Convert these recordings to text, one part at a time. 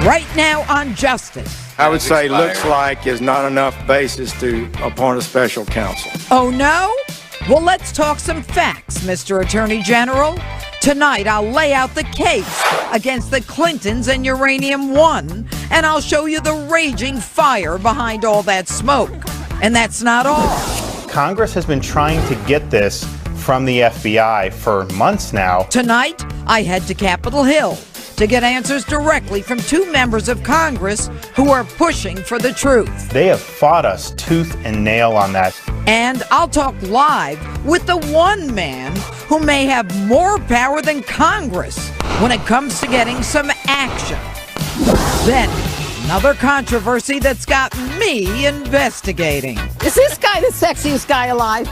right now on Justice. I would say looks like is not enough basis to appoint a special counsel. Oh, no? Well, let's talk some facts, Mr. Attorney General. Tonight, I'll lay out the case against the Clintons and Uranium One, and I'll show you the raging fire behind all that smoke. And that's not all. Congress has been trying to get this from the FBI for months now. Tonight, I head to Capitol Hill to get answers directly from two members of Congress who are pushing for the truth. They have fought us tooth and nail on that. And I'll talk live with the one man who may have more power than Congress when it comes to getting some action. Then, another controversy that's got me investigating. Is this guy the sexiest guy alive?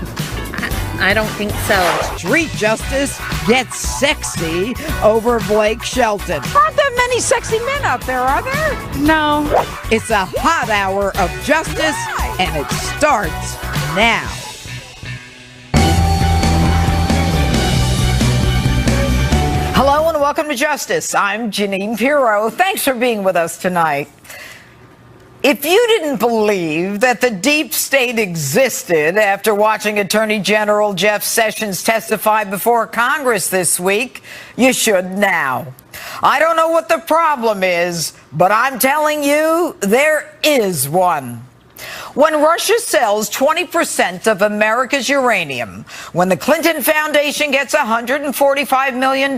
I don't think so. Street justice gets sexy over Blake Shelton. Aren't there many sexy men out there, are there? No. It's a hot hour of justice, and it starts now. Hello and welcome to Justice. I'm Jeanine Pirro. Thanks for being with us tonight. If you didn't believe that the deep state existed after watching Attorney General Jeff Sessions testify before Congress this week, you should now. I don't know what the problem is, but I'm telling you, there is one. When Russia sells 20% of America's uranium, when the Clinton Foundation gets $145 million,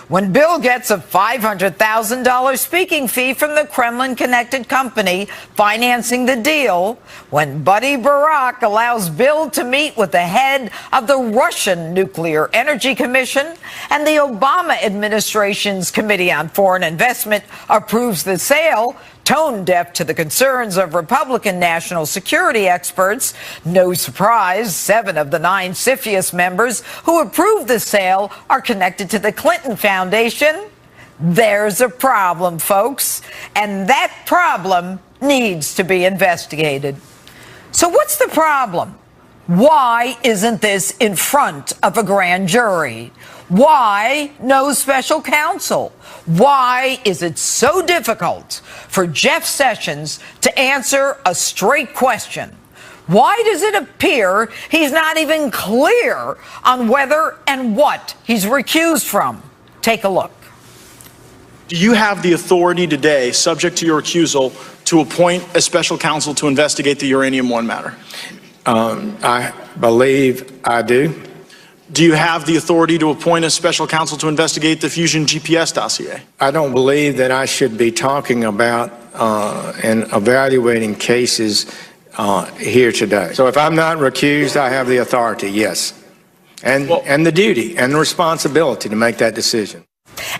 when Bill gets a $500,000 speaking fee from the Kremlin-connected company financing the deal, when Buddy Barack allows Bill to meet with the head of the Russian Nuclear Energy Commission, and the Obama administration's Committee on Foreign Investment approves the sale, tone deaf to the concerns of Republican national security experts. No surprise, 7 of the 9 CFIUS members who approved the sale are connected to the Clinton Foundation. There's a problem, folks, and that problem needs to be investigated. So what's the problem? Why isn't this in front of a grand jury? Why no special counsel? Why is it so difficult for Jeff Sessions to answer a straight question? Why does it appear he's not even clear on whether and what he's recused from? Take a look. Do you have the authority today, subject to your recusal, to appoint a special counsel to investigate the Uranium One matter? I believe I do. Do you have the authority to appoint a special counsel to investigate the Fusion GPS dossier? I don't believe that I should be talking about and evaluating cases here today. So if I'm not recused, I have the authority, yes, and the duty and the responsibility to make that decision.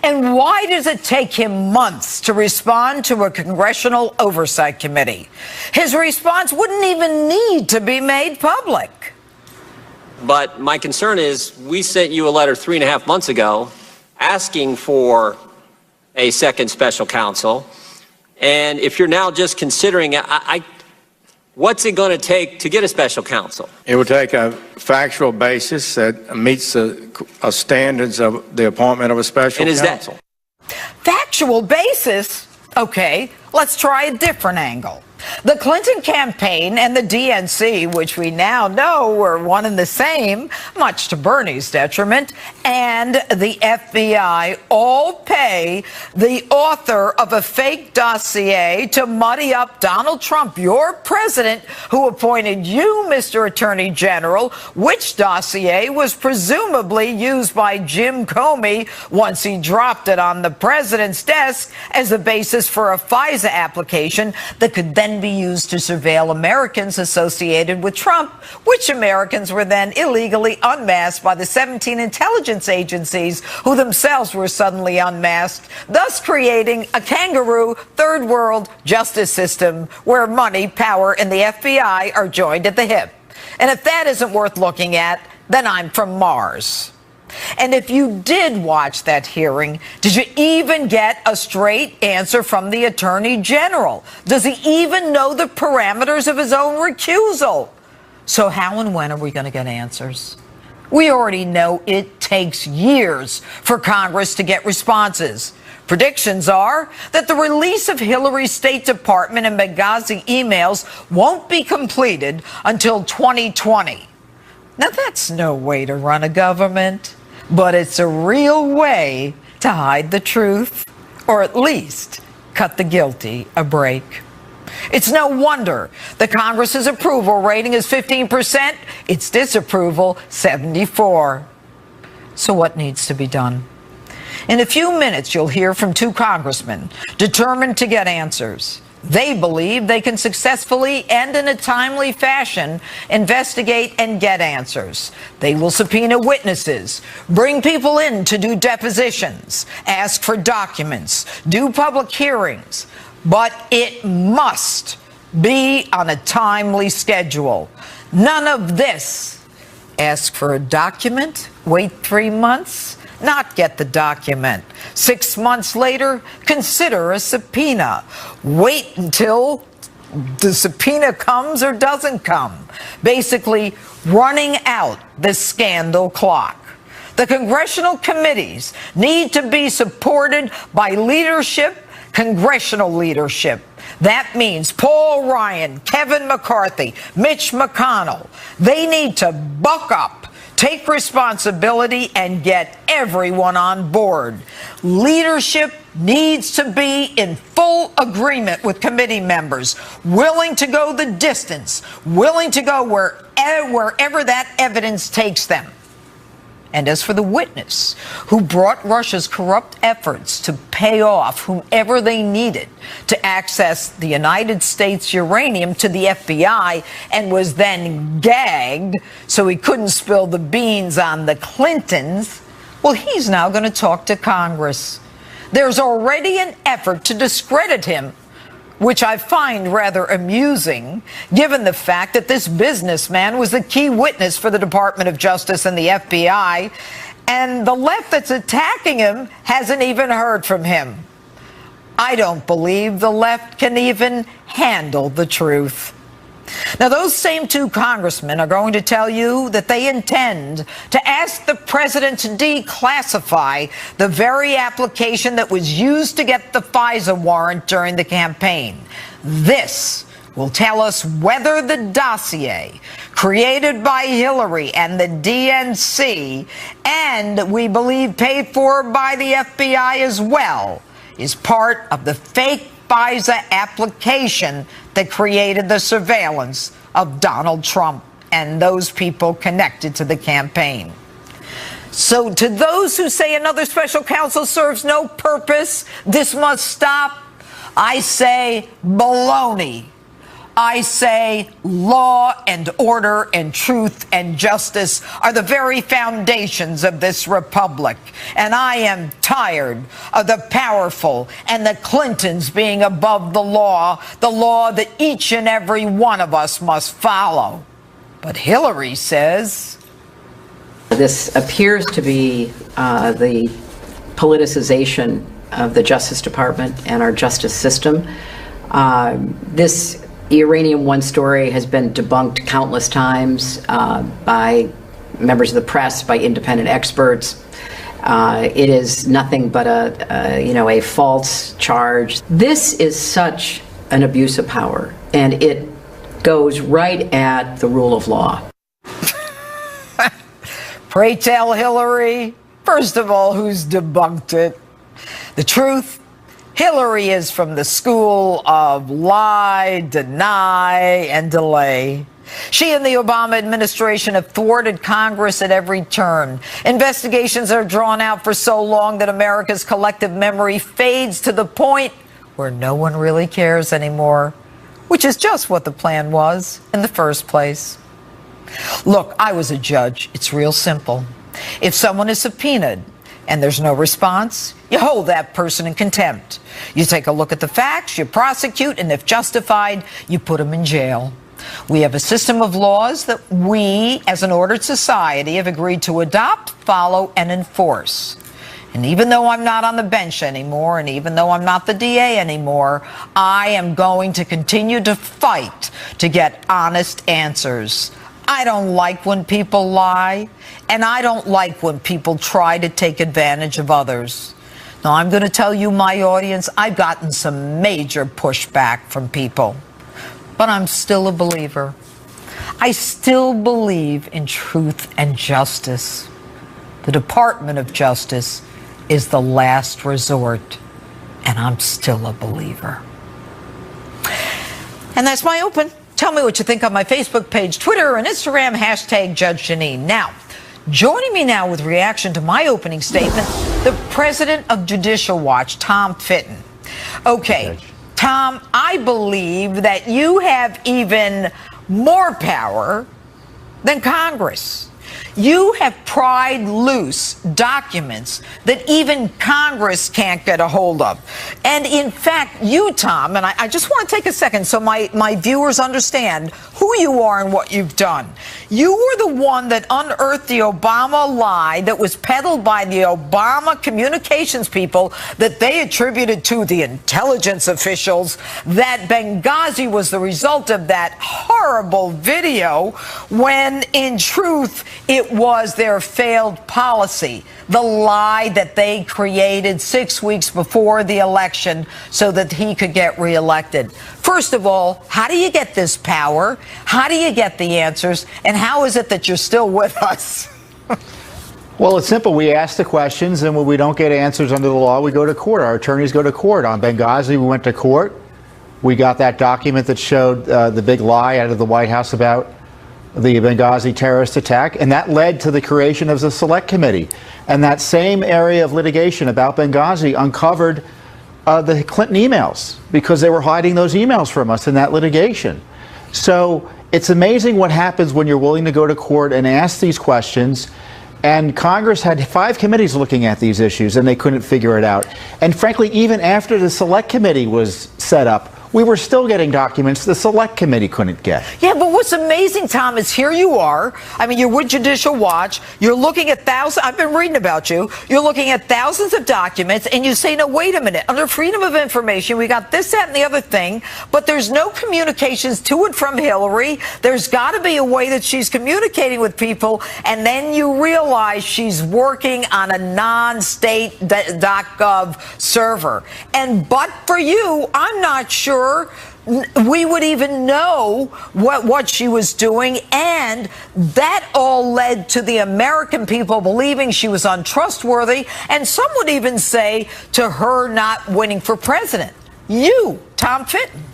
And why does it take him months to respond to a congressional oversight committee? His response wouldn't even need to be made public. But my concern is we sent you a letter 3.5 months ago asking for a second special counsel. And if you're now just considering it, what's it going to take to get a special counsel? It would take a factual basis that meets the standards of the appointment of a special counsel. Factual basis? Okay, let's try a different angle. The Clinton campaign and the DNC, which we now know were one and the same, much to Bernie's detriment, and the FBI all pay the author of a fake dossier to muddy up Donald Trump, your president, who appointed you, Mr. Attorney General, which dossier was presumably used by Jim Comey once he dropped it on the president's desk as a basis for a FISA application that could then be used to surveil Americans associated with Trump, which Americans were then illegally unmasked by the 17 intelligence agencies who themselves were suddenly unmasked, thus creating a kangaroo third world justice system where money, power, and the FBI are joined at the hip. And if that isn't worth looking at, then I'm from Mars. And if you did watch that hearing, did you even get a straight answer from the Attorney General? Does he even know the parameters of his own recusal? So how and when are we going to get answers? We already know it takes years for Congress to get responses. Predictions are that the release of Hillary's State Department and Benghazi emails won't be completed until 2020. Now, that's no way to run a government, but it's a real way to hide the truth, or at least cut the guilty a break. It's no wonder the Congress's approval rating is 15%, its disapproval 74%. So what needs to be done? In a few minutes, you'll hear from two congressmen determined to get answers. They believe they can successfully and in a timely fashion investigate and get answers. They will subpoena witnesses, bring people in to do depositions, ask for documents, do public hearings. But it must be on a timely schedule. None of this. Ask for a document, wait 3 months, not get the document. 6 months later, consider a subpoena. Wait until the subpoena comes or doesn't come. Basically, running out the scandal clock. The congressional committees need to be supported by leadership, congressional leadership. That means Paul Ryan, Kevin McCarthy, Mitch McConnell. They need to buck up, take responsibility, and get everyone on board. Leadership needs to be in full agreement with committee members, willing to go the distance, willing to go wherever that evidence takes them. And as for the witness who brought Russia's corrupt efforts to pay off whomever they needed to access the United States uranium to the FBI and was then gagged so he couldn't spill the beans on the Clintons, well, he's now going to talk to Congress. There's already an effort to discredit him, which I find rather amusing, given the fact that this businessman was the key witness for the Department of Justice and the FBI, and the left that's attacking him hasn't even heard from him. I don't believe the left can even handle the truth. Now, those same two congressmen are going to tell you that they intend to ask the president to declassify the very application that was used to get the FISA warrant during the campaign. This will tell us whether the dossier created by Hillary and the DNC, and we believe paid for by the FBI as well, is part of the fake FISA application that created the surveillance of Donald Trump and those people connected to the campaign. So to those who say another special counsel serves no purpose, this must stop, I say baloney. I say law and order and truth and justice are the very foundations of this republic. And I am tired of the powerful and the Clintons being above the law that each and every one of us must follow. But Hillary says this appears to be the politicization of the Justice Department and our justice system. This Uranium One story has been debunked countless times by members of the press, by independent experts. It is nothing but a false charge. This is such an abuse of power, and it goes right at the rule of law. Pray tell, Hillary, first of all, who's debunked it? The truth? Hillary is from the school of lie, deny, and delay. She and the Obama administration have thwarted Congress at every turn. Investigations are drawn out for so long that America's collective memory fades to the point where no one really cares anymore, which is just what the plan was in the first place. Look, I was a judge. It's real simple. If someone is subpoenaed and there's no response, you hold that person in contempt. You take a look at the facts, you prosecute, and if justified, you put them in jail. We have a system of laws that we, as an ordered society, have agreed to adopt, follow, and enforce. And even though I'm not on the bench anymore, and even though I'm not the DA anymore, I am going to continue to fight to get honest answers. I don't like when people lie, and I don't like when people try to take advantage of others. Now, I'm going to tell you, my audience, I've gotten some major pushback from people, but I'm still a believer. I still believe in truth and justice. The Department of Justice is the last resort, and I'm still a believer. And that's my open. Tell me what you think on my Facebook page, Twitter, and Instagram, hashtag Judge Jeanine. Now, joining me now with reaction to my opening statement, the president of Judicial Watch, Tom Fitton. Okay, Tom, I believe that you have even more power than Congress. You have pried loose documents that even Congress can't get a hold of. And in fact, you, Tom, and I just want to take a second so my viewers understand who you are and what you've done. You were the one that unearthed the Obama lie that was peddled by the Obama communications people that they attributed to the intelligence officials, that Benghazi was the result of that horrible video, when in truth it was their failed policy, the lie that they created 6 weeks before the election so that he could get reelected. First of all, how do you get this power? How do you get the answers? And how is it that you're still with us? Well, it's simple. We ask the questions, and when we don't get answers under the law, we go to court. Our attorneys go to court. On Benghazi, we went to court. We got that document that showed the big lie out of the White House about the Benghazi terrorist attack, and that led to the creation of the Select Committee. And that same area of litigation about Benghazi uncovered the Clinton emails, because they were hiding those emails from us in that litigation. So it's amazing what happens when you're willing to go to court and ask these questions. And Congress had 5 committees looking at these issues, and they couldn't figure it out. And frankly, even after the Select Committee was set up, we were still getting documents the Select Committee couldn't get. Yeah, but what's amazing, Tom, is here you are. I mean, you're with Judicial Watch. You're looking at thousands. I've been reading about you. You're looking at thousands of documents, and you say, no, wait a minute. Under freedom of information, we got this, that, and the other thing, but there's no communications to and from Hillary. There's got to be a way that she's communicating with people, and then you realize she's working on a non-state.gov server. And but for you, I'm not sure we would even know what she was doing, and that all led to the American people believing she was untrustworthy, and some would even say to her not winning for president. You, Tom Fitton.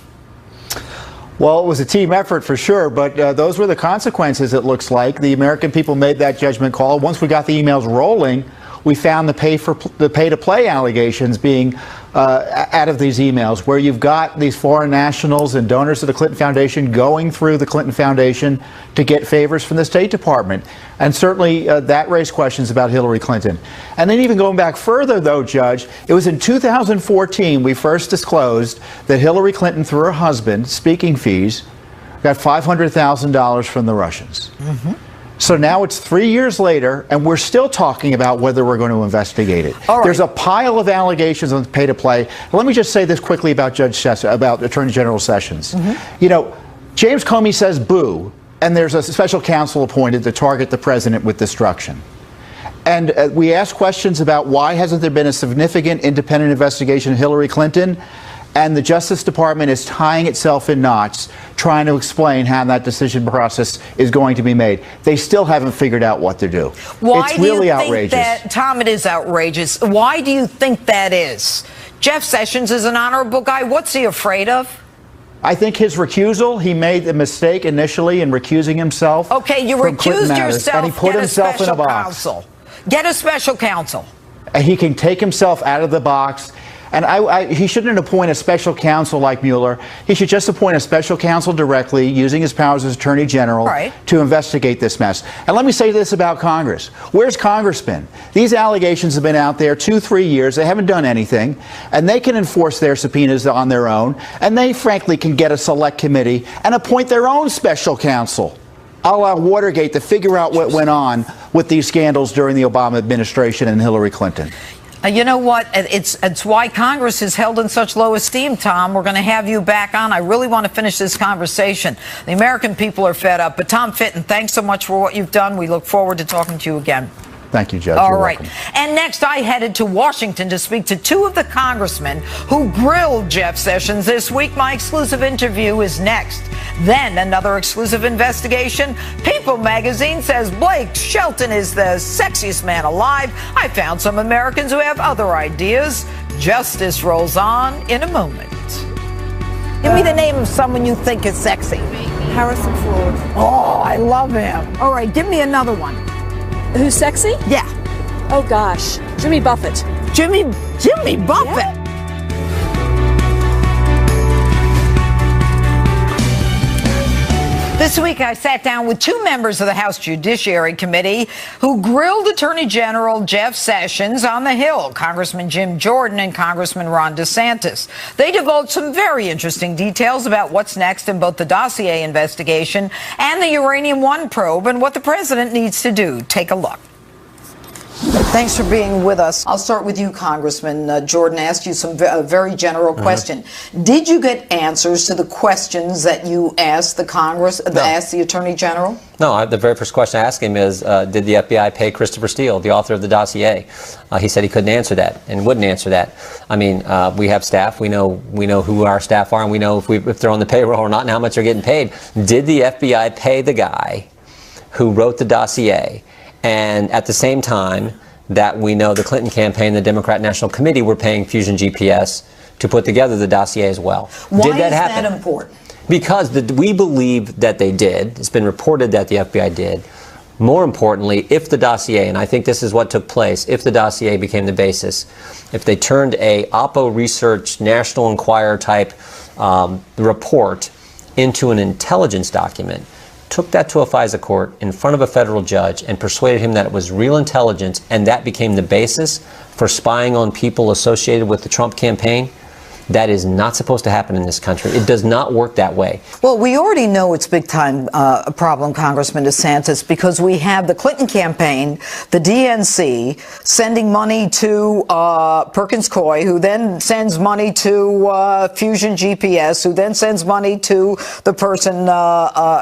Well, it was a team effort for sure, but those were the consequences, it looks like. The American people made that judgment call. Once we got the emails rolling, we found the pay-to-play allegations being out of these emails, where you've got these foreign nationals and donors of the Clinton Foundation going through the Clinton Foundation to get favors from the State Department. And certainly that raised questions about Hillary Clinton. And then even going back further, though, Judge, it was in 2014 we first disclosed that Hillary Clinton, through her husband, speaking fees, got $500,000 from the Russians. Mm-hmm. So now it's 3 years later, and we're still talking about whether we're going to investigate it. All right. There's a pile of allegations on pay-to-play. Let me just say this quickly about about Attorney General Sessions. Mm-hmm. You know, James Comey says boo, and there's a special counsel appointed to target the president with destruction. And we ask questions about why hasn't there been a significant independent investigation of Hillary Clinton, and the Justice Department is tying itself in knots trying to explain how that decision process is going to be made. They still haven't figured out what to do. Why it's really do you think outrageous. that, Tom, it is outrageous. Why do you think that is? Jeff Sessions is an honorable guy. What's he afraid of? I think his recusal, he made the mistake initially in recusing himself. Okay, you from Clinton recused matters, yourself. and he put himself in a box. Counsel. Get a special counsel. And he can take himself out of the box. And he shouldn't appoint a special counsel like Mueller. He should just appoint a special counsel directly, using his powers as Attorney General, to investigate this mess. And let me say this about Congress. Where's Congress been? These allegations have been out there 2-3 years. They haven't done anything. And they can enforce their subpoenas on their own. And they, frankly, can get a select committee and appoint their own special counsel, a la Watergate, to figure out what went on with these scandals during the Obama administration and Hillary Clinton. You know what? It's why Congress is held in such low esteem, Tom. We're going to have you back on. I really want to finish this conversation. The American people are fed up. But Tom Fitton, thanks so much for what you've done. We look forward to talking to you again. Thank you, Judge. All You're right. welcome. And next, I headed to Washington to speak to two of the congressmen who grilled Jeff Sessions this week. My exclusive interview is next. Then another exclusive investigation. People magazine says Blake Shelton is the sexiest man alive. I found some Americans who have other ideas. Justice rolls on in a moment. Give me the name of someone you think is sexy. Harrison Ford. Oh, I love him. All right, give me another one. Who's sexy? Yeah. Oh gosh, Jimmy Buffett. Jimmy Buffett. Yeah. This week, I sat down with two members of the House Judiciary Committee who grilled Attorney General Jeff Sessions on the Hill, Congressman Jim Jordan and Congressman Ron DeSantis. They divulged some very interesting details about what's next in both the dossier investigation and the Uranium One probe and what the president needs to do. Take a look. Thanks for being with us. I'll start with you, Congressman. Jordan asked you some very general question. Did you get answers to the questions that you asked the Congress, asked the Attorney General? No, the very first question I asked him is, did the FBI pay Christopher Steele, the author of the dossier? He said he couldn't answer that and wouldn't answer that. I mean, we have staff. We know who our staff are, and we know if they're on the payroll or not and how much they're getting paid. Did the FBI pay the guy who wrote the dossier? And at the same time that we know the Clinton campaign, the Democrat National Committee were paying Fusion GPS to put together the dossier as well. Why did that is happen? that important? Because we believe that they did. It's been reported that the FBI did. More importantly, if the dossier, and I think this is what took place, if the dossier became the basis, if they turned a Oppo Research National Enquirer type report into an intelligence document, took that to a FISA court in front of a federal judge and persuaded him that it was real intelligence, and that became the basis for spying on people associated with the Trump campaign, that is not supposed to happen in this country. It does not work that way. Well, we already know it's big time a problem, Congressman DeSantis, because we have the Clinton campaign, the DNC, sending money to Perkins Coie, who then sends money to Fusion GPS, who then sends money to the person,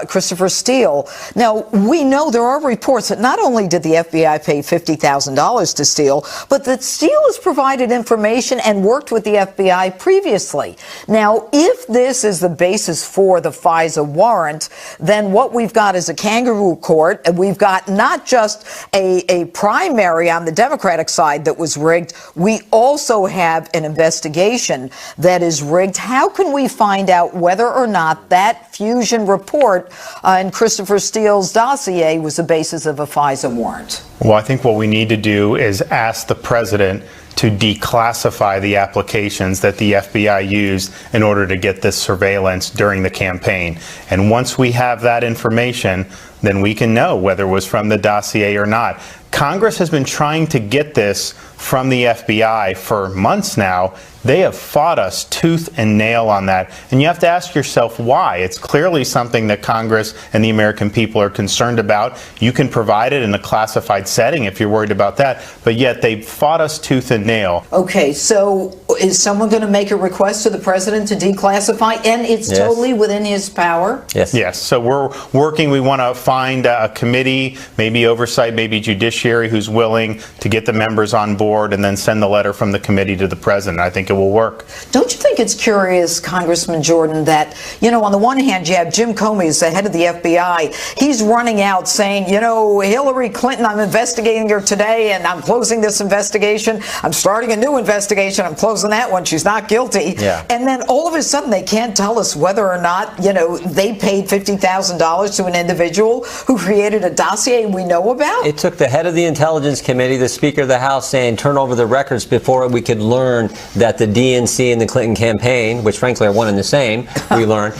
Christopher Steele. Now, we know there are reports that not only did the FBI pay $50,000 to Steele, but that Steele has provided information and worked with the FBI previously. Now, if this is the basis for the FISA warrant, then what we've got is a kangaroo court, and we've got not just a primary on the Democratic side that was rigged, we also have an investigation that is rigged. How can we find out whether or not that Fusion report in Christopher Steele's dossier was the basis of a FISA warrant? Well, I think what we need to do is ask the president to declassify the applications that the FBI used in order to get this surveillance during the campaign. And once we have that information, then we can know whether it was from the dossier or not. Congress has been trying to get this from the FBI for months now. They have fought us tooth and nail on that. And you have to ask yourself why. It's clearly something that Congress and the American people are concerned about. You can provide it in a classified setting if you're worried about that. But yet they've fought us tooth and nail. Okay, so is someone going to make a request to the president to declassify? And it's totally within his power? Yes. Yes. So we're working. We want to find a committee, maybe oversight, maybe judiciary, who's willing to get the members on board and then send the letter from the committee to the president. I think it will work. Don't you think it's curious, Congressman Jordan, that, on the one hand, you have Jim Comey as the head of the FBI. He's running out saying, Hillary Clinton, I'm investigating her today, and I'm closing this investigation. I'm starting a new investigation. I'm closing that one. She's not guilty. Yeah. And then all of a sudden, they can't tell us whether or not, they paid $50,000 to an individual who created a dossier we know about. It took the head of the Intelligence Committee, the Speaker of the House, saying turn over the records before we could learn that the DNC and the Clinton campaign, which frankly are one and the same, we learned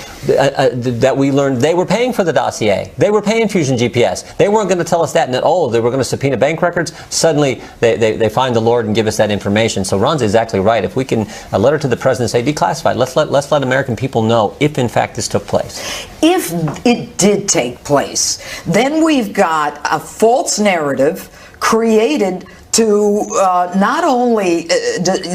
they were paying for the dossier. They were paying Fusion GPS. They weren't going to tell us that, and that, they were going to subpoena bank records. Suddenly, they find the Lord and give us that information. So Ron's exactly right. If we can, a letter to the president, say declassified. Let's let American people know if in fact this took place. If it did take place, then we've got a false narrative created to not only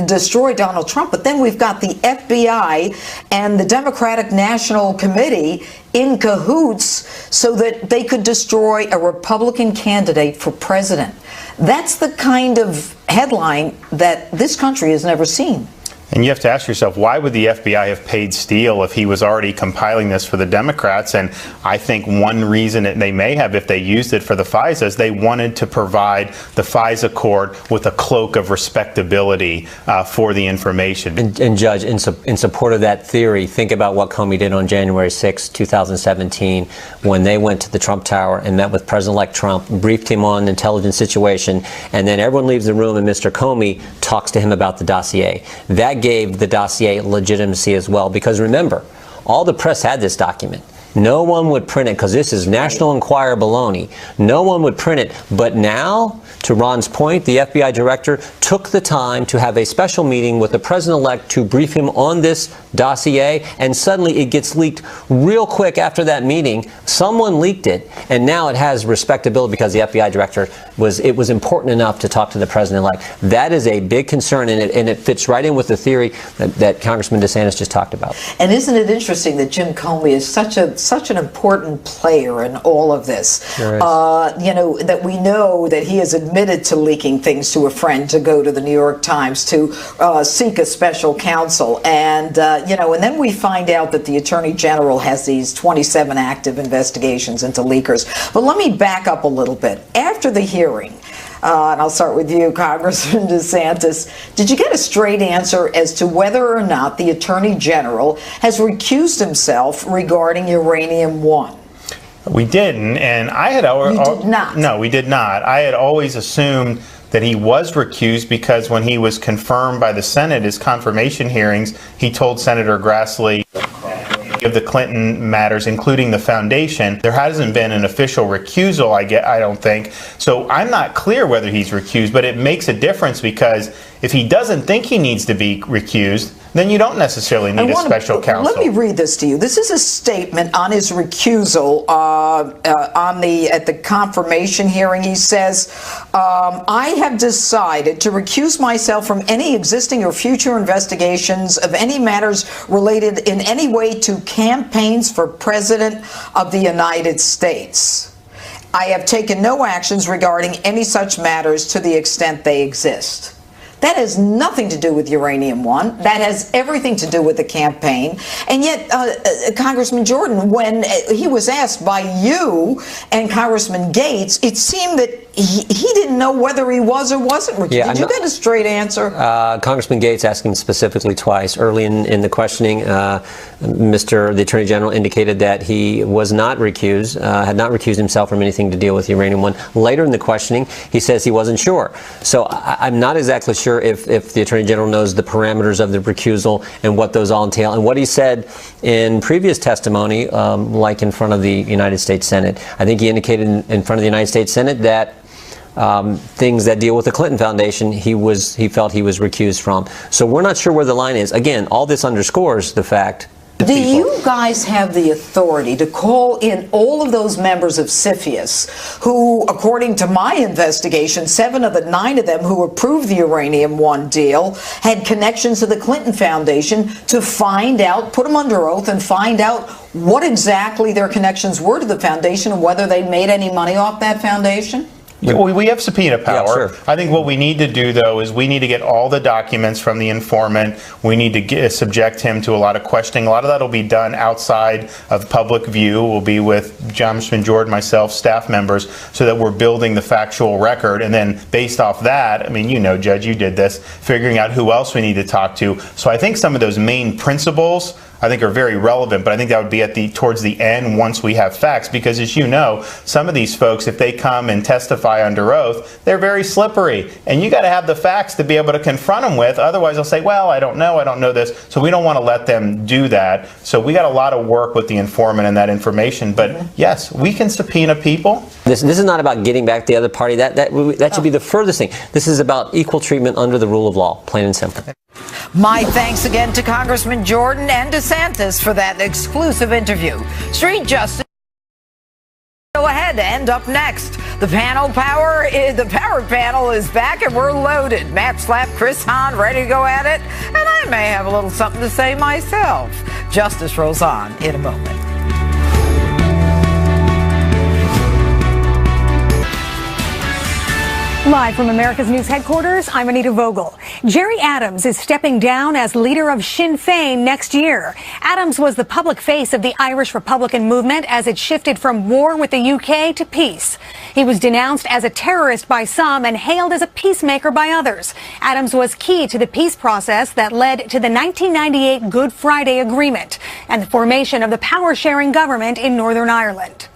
destroy Donald Trump, but then we've got the FBI and the Democratic National Committee in cahoots so that they could destroy a Republican candidate for president. That's the kind of headline that this country has never seen. And you have to ask yourself, why would the FBI have paid Steele if he was already compiling this for the Democrats? And I think one reason they may have, if they used it for the FISA, is they wanted to provide the FISA court with a cloak of respectability for the information. And Judge, in support of that theory, think about what Comey did on January 6, 2017, when they went to the Trump Tower and met with President-elect Trump, briefed him on an intelligence situation, and then everyone leaves the room and Mr. Comey talks to him about the dossier. That gave the dossier legitimacy as well, because remember, all the press had this document. No one would print it because this is National Enquirer baloney. No one would print it. But now, to Ron's point, the FBI director took the time to have a special meeting with the president-elect to brief him on this dossier, and suddenly it gets leaked real quick after that meeting. Someone leaked it, and now it has respectability because the FBI director was important enough to talk to the president-elect. That is a big concern, and it fits right in with the theory that Congressman DeSantis just talked about. And isn't it interesting that Jim Comey is such an important player in all of this? Sure is. That we know that he has admitted to leaking things to a friend to go to the New York Times to seek a special counsel. And then we find out that the Attorney General has these 27 active investigations into leakers. But let me back up a little bit. After the hearing, and I'll start with you, Congressman DeSantis, did you get a straight answer as to whether or not the Attorney General has recused himself regarding Uranium One? We didn't, and I had always... You did not? No, we did not. I had always assumed that he was recused because when he was confirmed by the Senate, his confirmation hearings, he told Senator Grassley of the Clinton matters, including the foundation. There hasn't been an official recusal, I don't think. So I'm not clear whether he's recused, but it makes a difference because if he doesn't think he needs to be recused, then you don't necessarily need a special counsel. Let me read this to you. This is a statement on his recusal at the confirmation hearing. He says, I have decided to recuse myself from any existing or future investigations of any matters related in any way to campaigns for President of the United States. I have taken no actions regarding any such matters to the extent they exist. That has nothing to do with Uranium One. That has everything to do with the campaign. And yet, Congressman Jordan, when he was asked by you and Congressman Gates, it seemed that he didn't know whether he was or wasn't recused. Yeah, did you get a straight answer? Congressman Gates asked him specifically twice. Early in the questioning, the Attorney General indicated that he was not recused, had not recused himself from anything to deal with Uranium One. Later in the questioning, he says he wasn't sure. So I'm not exactly sure if the Attorney General knows the parameters of the recusal and what those all entail. And what he said in previous testimony, like in front of the United States Senate, I think he indicated in front of the United States Senate that things that deal with the Clinton Foundation, he felt he was recused from. So we're not sure where the line is. Again, all this underscores the fact. Do you guys have the authority to call in all of those members of CFIUS who, according to my investigation, 7 of the 9 of them who approved the Uranium One deal had connections to the Clinton Foundation, to find out, put them under oath and find out what exactly their connections were to the foundation and whether they made any money off that foundation? We have subpoena power. Yeah, sure. I think what we need to do, though, is we need to get all the documents from the informant. We need to subject him to a lot of questioning. A lot of that will be done outside of public view. We'll be with Congressman Jordan, myself, staff members, so that we're building the factual record. And then based off that, I mean, you know, Judge, you did this, figuring out who else we need to talk to. So I think some of those main principles I think are very relevant, but I think that would be towards the end once we have facts, because as you know, some of these folks, if they come and testify under oath, they're very slippery, and you got to have the facts to be able to confront them with. Otherwise, they'll say, well, I don't know this. So we don't want to let them do that. So we got a lot of work with the informant and that information. But yes, we can subpoena people. This is not about getting back the other party. That should be the furthest thing. This is about equal treatment under the rule of law, plain and simple. My thanks again to Congressman Jordan and DeSantis for that exclusive interview. Street Justice. Go ahead and up next, the power panel is back and we're loaded. Matt Slapp, Chris Hahn, ready to go at it, and I may have a little something to say myself. Justice rolls on in a moment. Live from America's News headquarters, I'm Anita Vogel. Jerry Adams is stepping down as leader of Sinn Féin next year. Adams was the public face of the Irish Republican movement as it shifted from war with the UK to peace. He was denounced as a terrorist by some and hailed as a peacemaker by others. Adams was key to the peace process that led to the 1998 Good Friday Agreement and the formation of the power-sharing government in Northern Ireland.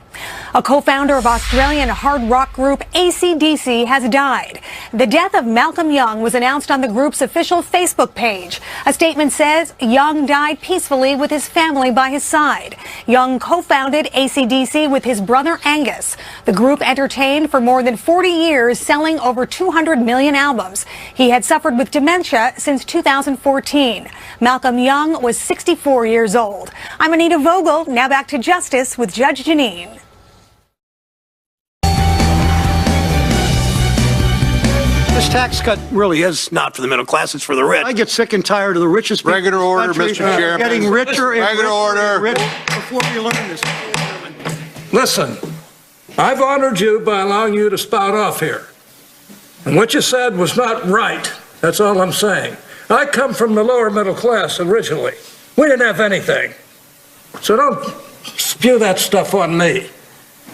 A co-founder of Australian hard rock group AC/DC has died. The death of Malcolm Young was announced on the group's official Facebook page. A statement says Young died peacefully with his family by his side. Young co-founded AC/DC with his brother Angus. The group entertained for more than 40 years, selling over 200 million albums. He had suffered with dementia since 2014. Malcolm Young was 64 years old. I'm Anita Vogel. Now back to Justice with Judge Jeanine. This tax cut really is not for the middle class, it's for the rich. I get sick and tired of the richest people. Regular order, Mr. Chairman. Getting richer and Regular order. Before we learn this. Listen, I've honored you by allowing you to spout off here. And what you said was not right. That's all I'm saying. I come from the lower middle class originally. We didn't have anything. So don't spew that stuff on me.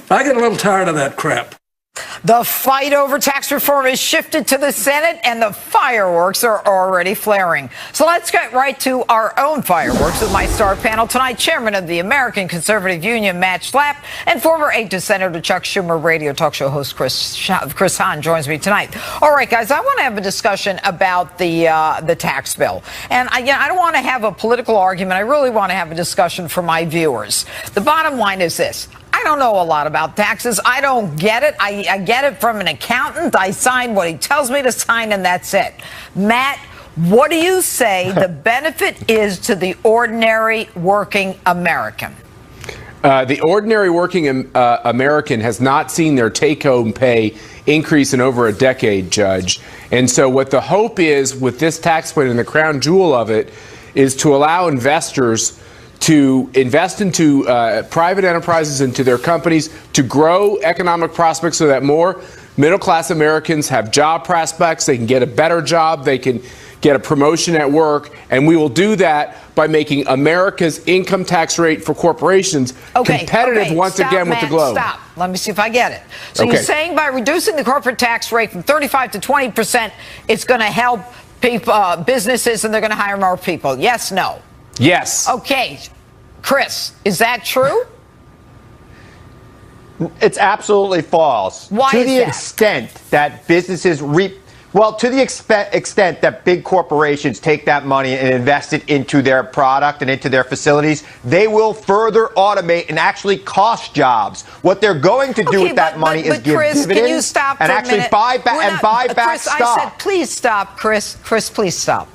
I get a little tired of that crap. The fight over tax reform has shifted to the Senate, and the fireworks are already flaring. So let's get right to our own fireworks with my star panel tonight. Chairman of the American Conservative Union, Matt Slapp, and former aide to Senator Chuck Schumer, radio talk show host Chris Hahn joins me tonight. All right, guys, I want to have a discussion about the tax bill. And I don't want to have a political argument. I really want to have a discussion for my viewers. The bottom line is this. I don't know a lot about taxes. I don't get it. I get it from an accountant. I sign what he tells me to sign, and that's it. Matt, what do you say the benefit is to the ordinary working American? The ordinary working American has not seen their take-home pay increase in over a decade, Judge. And so what the hope is with this tax plan, and the crown jewel of it, is to allow investors to invest into private enterprises, into their companies, to grow economic prospects so that more middle-class Americans have job prospects, they can get a better job, they can get a promotion at work, and we will do that by making America's income tax rate for corporations competitive once again with the globe. Stop. Let me see if I get it. So you're saying by reducing the corporate tax rate from 35 to 20%, it's going to help people, businesses, and they're going to hire more people? Yes, no? Yes. Okay. Chris, is that true? It's absolutely false. Why to is the that? extent that businesses to the extent that big corporations take that money and invest it into their product and into their facilities, they will further automate and actually cost jobs. What they're going to do with that money is give Chris, dividends can you stop and for a actually minute? buy back Chris, stock. I said, please stop, Chris. Chris, please stop.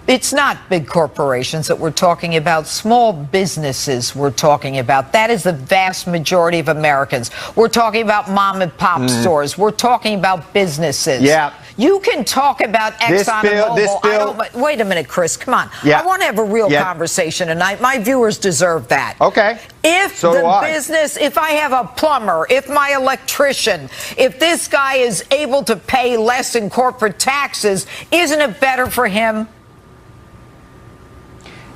It's not big corporations that we're talking about. Small businesses we're talking about. That is the vast majority of Americans. We're talking about mom and pop stores. We're talking about businesses. Yeah. You can talk about Exxon and Mobil. Wait a minute, Chris. Come on. Yeah. I want to have a real conversation tonight. My viewers deserve that. Okay. If if I have a plumber, if my electrician, if this guy is able to pay less in corporate taxes, isn't it better for him?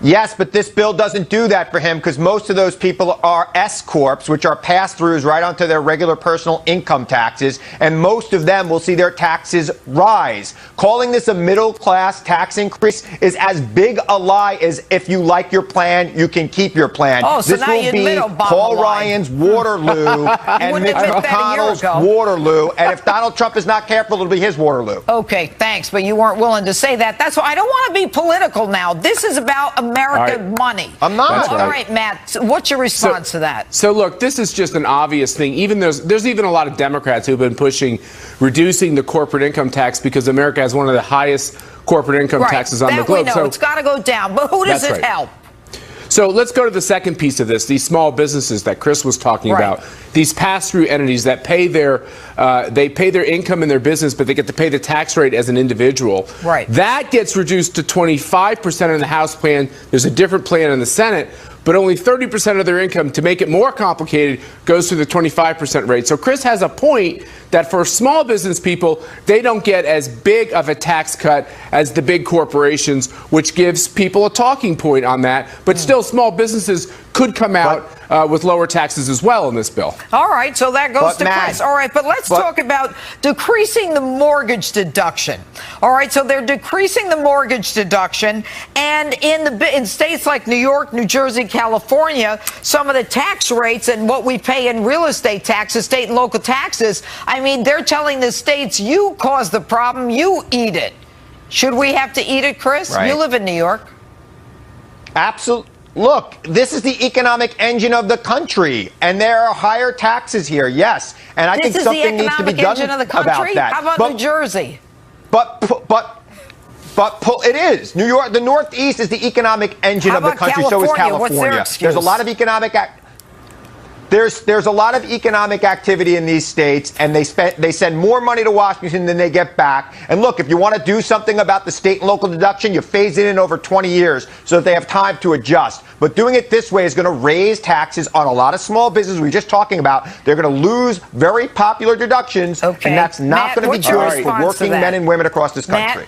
Yes, but this bill doesn't do that for him because most of those people are S-corps, which are pass-throughs right onto their regular personal income taxes, and most of them will see their taxes rise. Calling this a middle-class tax increase is as big a lie as if you like your plan, you can keep your plan. Oh, so this now will be Paul Ryan's Waterloo and Mitch McConnell's Waterloo, and if Donald Trump is not careful, it'll be his Waterloo. Okay, thanks, but you weren't willing to say that. That's why I don't want to be political now. This is about American money. I'm not. All right, Matt, what's your response to that? So look, this is just an obvious thing. Even there's even a lot of Democrats who've been pushing reducing the corporate income tax because America has one of the highest corporate income taxes on the globe. We know. So it's got to go down, but who does it help? So let's go to the second piece of this, these small businesses that Chris was talking about. these pass-through entities that pay their income in their business, but they get to pay the tax rate as an individual. Right. That gets reduced to 25% in the House plan. There's a different plan in the Senate, but only 30% of their income, to make it more complicated, goes to the 25% rate. So Chris has a point that for small business people, they don't get as big of a tax cut as the big corporations, which gives people a talking point on that. But still, small businesses could come out with lower taxes as well in this bill. All right, so that goes to Chris. All right, but let's talk about decreasing the mortgage deduction. All right, so they're decreasing the mortgage deduction, and in states like New York, New Jersey, California, some of the tax rates and what we pay in real estate taxes, state and local taxes, I mean, they're telling the states, you caused the problem, you eat it. Should we have to eat it, Chris? Right. You live in New York. Absolutely. Look, this is the economic engine of the country, and there are higher taxes here, yes. And I think something needs to be done about that. How about New Jersey? But it is. New York, the Northeast is the economic engine of the country. So is California. What's their excuse? There's a lot of economic There's a lot of economic activity in these states, and they send more money to Washington than they get back. And look, if you want to do something about the state and local deduction, you phase it in over 20 years so that they have time to adjust. But doing it this way is going to raise taxes on a lot of small businesses we were just talking about. They're going to lose very popular deductions, and that's not going to be good for working men and women across this country.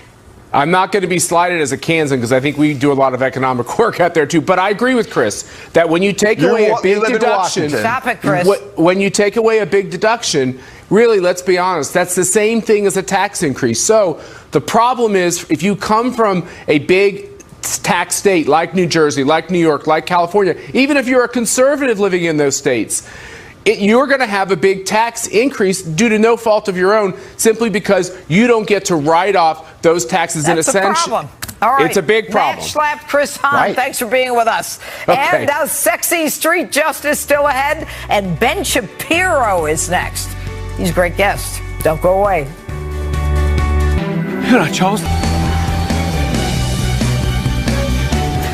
I'm not going to be slighted as a Kansan because I think we do a lot of economic work out there too. But I agree with Chris that when you take away a big deduction, stop it, Chris. When you take away a big deduction, really, let's be honest, that's the same thing as a tax increase. So the problem is, if you come from a big tax state like New Jersey, like New York, like California, even if you're a conservative living in those states, you're going to have a big tax increase due to no fault of your own, simply because you don't get to write off those taxes in a sense. That's a problem. All right. It's a big problem. Matt Schlapp, Chris Hahn, thanks for being with us. Okay. And sexy street justice still ahead, and Ben Shapiro is next. He's a great guest. Don't go away. You're not chosen.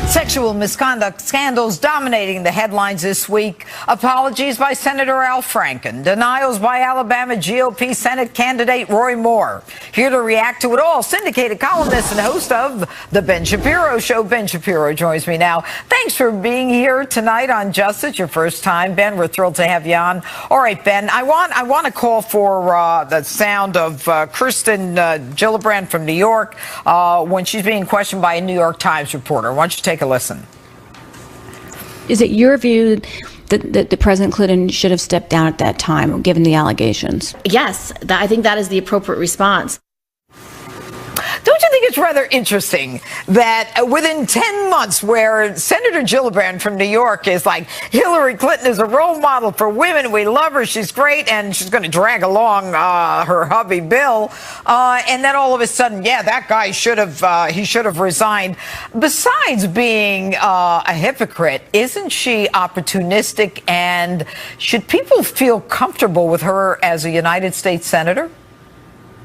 Sexual misconduct scandals dominating the headlines this week. Apologies by Senator Al Franken. Denials by Alabama GOP Senate candidate Roy Moore. Here to react to it all, syndicated columnist and host of The Ben Shapiro Show. Ben Shapiro joins me now. Thanks for being here tonight on Justice. Your first time, Ben. We're thrilled to have you on. All right, Ben, I want to call for the sound of Kirsten Gillibrand from New York when she's being questioned by a New York Times reporter. Why don't you take a listen? Is it your view that President Clinton should have stepped down at that time, given the allegations? Yes, I think that is the appropriate response. Don't you think it's rather interesting that within 10 months, where Senator Gillibrand from New York is like, Hillary Clinton is a role model for women, we love her, she's great, and she's going to drag along her hubby Bill, and then all of a sudden, yeah, that guy should have resigned. Besides being a hypocrite, isn't she opportunistic, and should people feel comfortable with her as a United States Senator?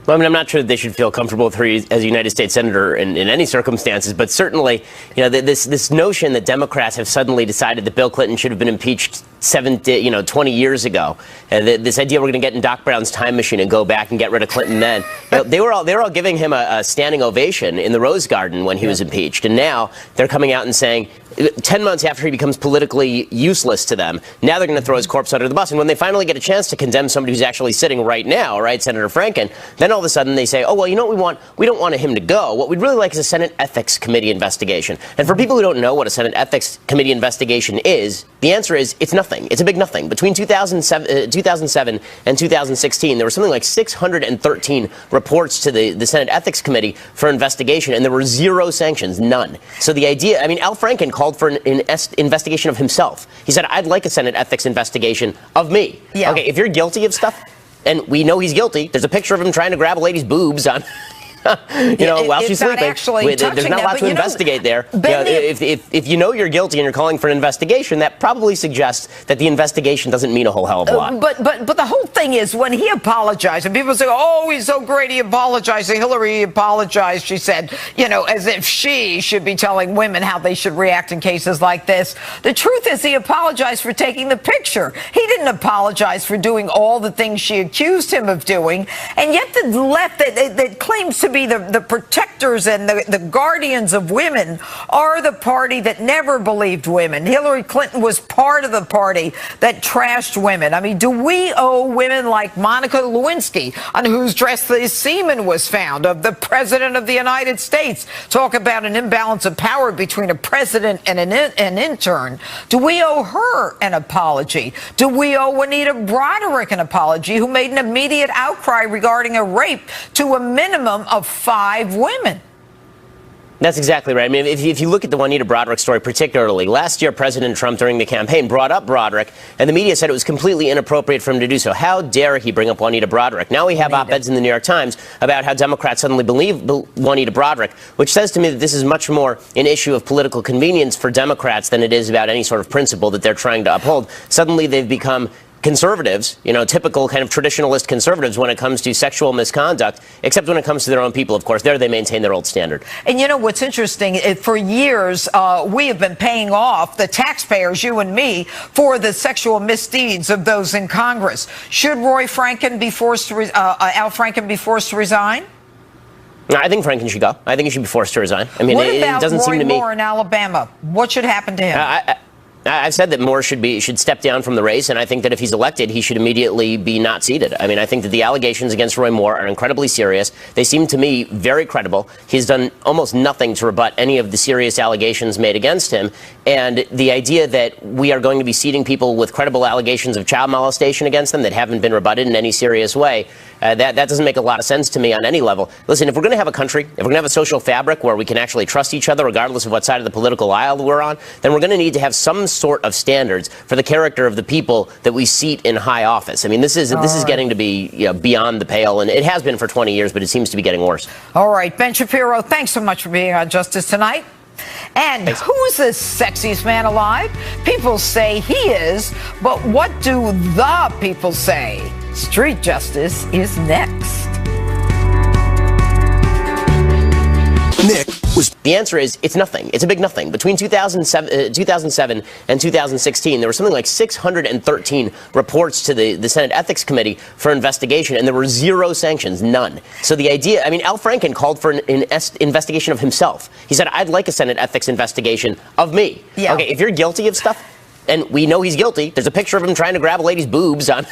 Well, I mean, I'm not sure that they should feel comfortable with her as a United States senator in any circumstances, but certainly, this notion that Democrats have suddenly decided that Bill Clinton should have been impeached 20 years ago, this idea we're going to get in Doc Brown's time machine and go back and get rid of Clinton then, they were all giving him a standing ovation in the Rose Garden when he was impeached, and now they're coming out and saying, 10 months after he becomes politically useless to them, now they're going to throw his corpse under the bus. And when they finally get a chance to condemn somebody who's actually sitting right now, right, Senator Franken, then all of a sudden they say, oh, well, you know what we want? We don't want him to go. What we'd really like is a Senate Ethics Committee investigation. And for people who don't know what a Senate Ethics Committee investigation is, the answer is it's nothing. It's a big nothing. Between 2007 and 2016, there were something like 613 reports to the Senate Ethics Committee for investigation, and there were 0 sanctions, none. So the idea, I mean, Al Franken called for an investigation of himself. He said, I'd like a Senate ethics investigation of me. Yeah. Okay, if you're guilty of stuff, and we know he's guilty, there's a picture of him trying to grab a lady's boobs on while she's not sleeping. actually There's touching not a lot that, to investigate there. If you know you're guilty and you're calling for an investigation, that probably suggests that the investigation doesn't mean a whole hell of a lot. But the whole thing is, when he apologized, and people say, oh, he's so great, he apologized. Hillary apologized, she said, as if she should be telling women how they should react in cases like this. The truth is, he apologized for taking the picture. He didn't apologize for doing all the things she accused him of doing. And yet the left that claims to be the protectors and the guardians of women are the party that never believed women. Hillary Clinton was part of the party that trashed women. I mean, do we owe women like Monica Lewinsky, on whose dress the semen was found, of the president of the United States, talk about an imbalance of power between a president and an intern? Do we owe her an apology? Do we owe Juanita Broderick an apology, who made an immediate outcry regarding a rape to a minimum of 5 women? That's exactly right. I mean, if you look at the Juanita Broderick story particularly, last year President Trump during the campaign brought up Broderick, and the media said it was completely inappropriate for him to do so. How dare he bring up Juanita Broderick? Now we have op-eds in the New York Times about how Democrats suddenly believe Juanita Broderick, which says to me that this is much more an issue of political convenience for Democrats than it is about any sort of principle that they're trying to uphold. Suddenly they've become conservatives, typical kind of traditionalist conservatives when it comes to sexual misconduct, except when it comes to their own people, of course. There they maintain their old standard. And what's interesting, for years, we have been paying off, the taxpayers, you and me, for the sexual misdeeds of those in Congress. Should Al Franken be forced to resign? I think Franken should go. I think he should be forced to resign. I mean, it doesn't seem to me. What about Roy Moore in Alabama? What should happen to him? I've said that Moore should step down from the race, and I think that if he's elected, he should immediately be not seated. I mean, I think that the allegations against Roy Moore are incredibly serious. They seem to me very credible. He's done almost nothing to rebut any of the serious allegations made against him. And the idea that we are going to be seating people with credible allegations of child molestation against them that haven't been rebutted in any serious way, that doesn't make a lot of sense to me on any level. Listen, if we're going to have a country, if we're going to have a social fabric where we can actually trust each other regardless of what side of the political aisle we're on, then we're going to need to have some sort of standards for the character of the people that we seat in high office. I mean, this is getting to be beyond the pale, and it has been for 20 years, but it seems to be getting worse. All right, Ben Shapiro, thanks so much for being on Justice Tonight. And who's the sexiest man alive? People say he is, but what do the people say? Street Justice is next. Nick was. The answer is it's nothing. It's a big nothing. Between 2007 and 2016, there were something like 613 reports to the Senate Ethics Committee for investigation, and there were 0 sanctions, none. So the idea, I mean, Al Franken called for an investigation of himself. He said, I'd like a Senate ethics investigation of me. Yeah. Okay, if you're guilty of stuff, and we know he's guilty, there's a picture of him trying to grab a lady's boobs on...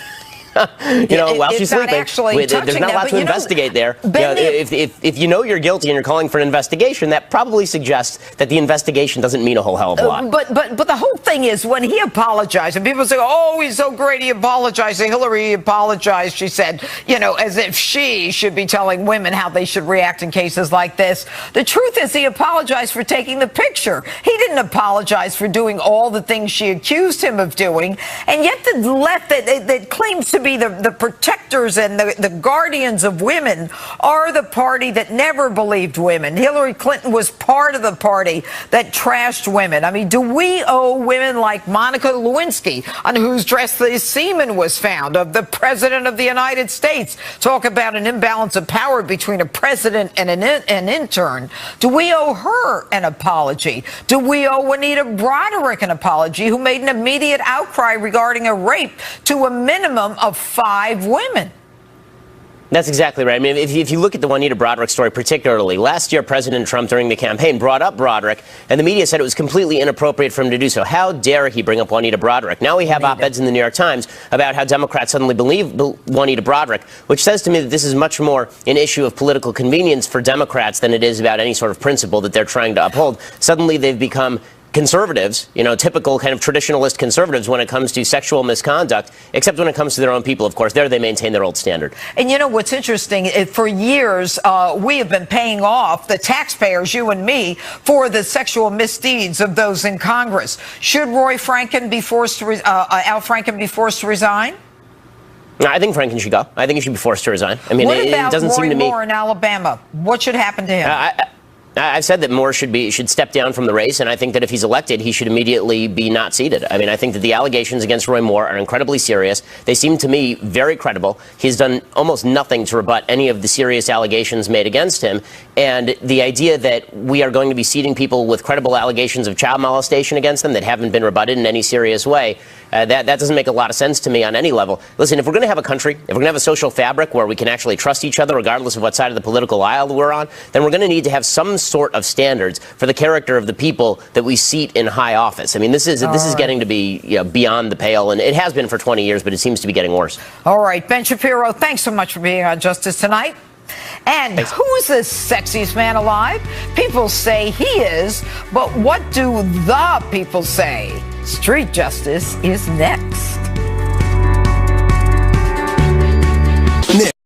while she's sleeping. There's not a lot to investigate there. If you know you're guilty and you're calling for an investigation, that probably suggests that the investigation doesn't mean a whole hell of a lot. But the whole thing is, when he apologized, and people say, oh, he's so great, he apologized. Hillary apologized, she said, as if she should be telling women how they should react in cases like this. The truth is, he apologized for taking the picture. He didn't apologize for doing all the things she accused him of doing. And yet the left that claims to be the protectors and the guardians of women are the party that never believed women. Hillary Clinton was part of the party that trashed women. I mean, do we owe women like Monica Lewinsky, on whose dress the semen was found, of the president of the United States, talk about an imbalance of power between a president and an intern? Do we owe her an apology? Do we owe Juanita Broderick an apology, who made an immediate outcry regarding a rape to a minimum of 5 women? That's exactly right. I mean, if you look at the Juanita Broderick story particularly, last year President Trump during the campaign brought up Broderick, and the media said it was completely inappropriate for him to do so. How dare he bring up Juanita Broderick? Now we have op-eds in the New York Times about how Democrats suddenly believe Juanita Broderick, which says to me that this is much more an issue of political convenience for Democrats than it is about any sort of principle that they're trying to uphold. Suddenly they've become conservatives, typical kind of traditionalist conservatives when it comes to sexual misconduct, except when it comes to their own people, of course. There they maintain their old standard. And what's interesting, for years, we have been paying off, the taxpayers, you and me, for the sexual misdeeds of those in Congress. Should Al Franken be forced to resign? I think Franken should go. I think he should be forced to resign. I mean, what it about doesn't Roy seem to me. Moore in Alabama? What should happen to him? I've said that Moore should step down from the race, and I think that if he's elected, he should immediately be not seated. I mean, I think that the allegations against Roy Moore are incredibly serious. They seem to me very credible. He's done almost nothing to rebut any of the serious allegations made against him. And the idea that we are going to be seating people with credible allegations of child molestation against them that haven't been rebutted in any serious way, that doesn't make a lot of sense to me on any level. Listen, if we're going to have a country, if we're going to have a social fabric where we can actually trust each other regardless of what side of the political aisle we're on, then we're going to need to have some sort of standards for the character of the people that we seat in high office. I mean, this is getting to be beyond the pale, and it has been for 20 years, but it seems to be getting worse. All right, Ben Shapiro, thanks so much for being on Justice Tonight. And who's the sexiest man alive? People say he is, but what do the people say? Street Justice is next.